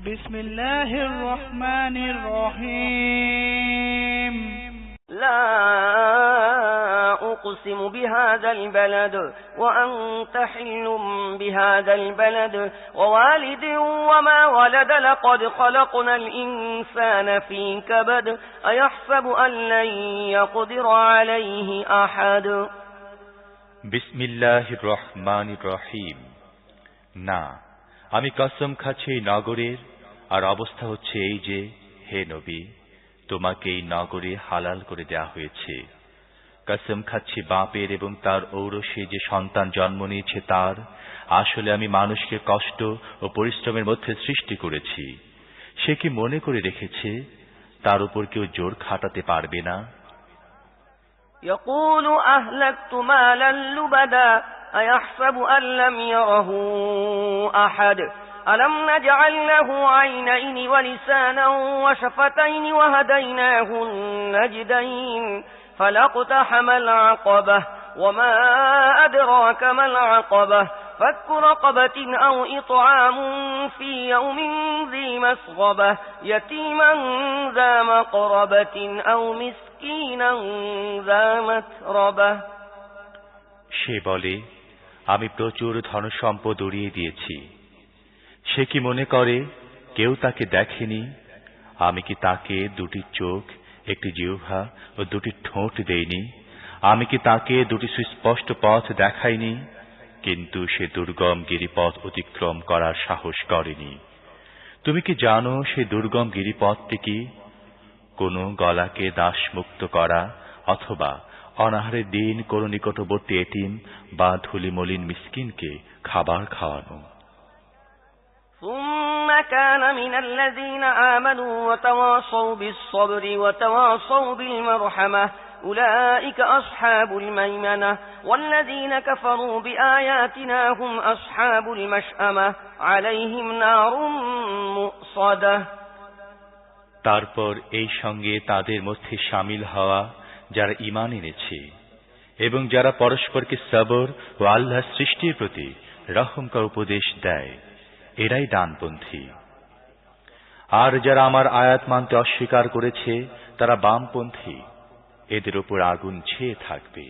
بسم الله الرحمن الرحيم لا أقسم بهذا البلد وأنت حل بهذا البلد ووالد وما ولد لقد خلقنا الإنسان في كبد أيحسب أن لن يقدر عليه أحد বিসমিল্লাহির রহমানির রহিম। না, আমি কসম খাচ্ছি এই নগরের, আর অবস্থা হচ্ছে এই যে, হে নবী, তোমাকে এই নগরে হালাল করে দেয়া হয়েছে। কসম খাচ্ছি বাপের এবং তার ঔরসে যে সন্তান জন্ম নিয়েছে তার, আসলে আমি মানুষকে কষ্ট ও পরিশ্রমের মধ্যে সৃষ্টি করেছি। সে কি মনে করে রেখেছে তার উপর কেউ জোর খাটাতে পারবে না? يقول أهلكت مالا لبدا أيحسب أن لم يره أحد ألم نجعل له عينين ولسانا وشفتين وهديناه النجدين فلاقتحم العقبة وما أدراك ما العقبة فك رقبة أو إطعام في يوم ذي مسغبة يتيما ذا مقربة أو مسكينا ذا متربة সে বলে, আমি প্রচুর ধনসম্পদ উড়িয়ে দিয়েছি। সে কি মনে করে কেউ তাকে দেখেনি? আমি কি তাকে দুটি চোখ, একটি জিহ্বা ও দুটি ঠোঁট দেইনি? আমি কি তাকে দুটি সুস্পষ্ট পথ দেখাইনি? কিন্তু সে দুর্গম গিরিপথ অতিক্রম করার সাহস করেনি। তুমি কি জানো সে দুর্গম গিরিপথটি কি? কোন গলাকে দাসমুক্ত করা, অথবা অনাহারের দিন কোন নিকটবর্তী এতিম বা ধুলিমলিন মিসকিনকে খাবার খাওয়ানো। ثم كان من الذين آمنوا وتواصوا بالصبر وتواصوا بالمرحمة أولئك أصحاب الميمنة والذين كفروا بآياتنا هم أصحاب المشأمة عليهم نار مؤصدة তারপর এই সঙ্গে তাদের মধ্যে শামিল হওয়া যারা ঈমান এনেছে এবং যারা পরস্পরকে সবর ও আল্লাহর সৃষ্টির প্রতি রহমকার উপদেশ দেয়, এরাই ডানপন্থী। আর যারা আমার আয়াত মানতে অস্বীকার করেছে তারা বামপন্থী, এদের উপর আগুন ছেয়ে থাকবে।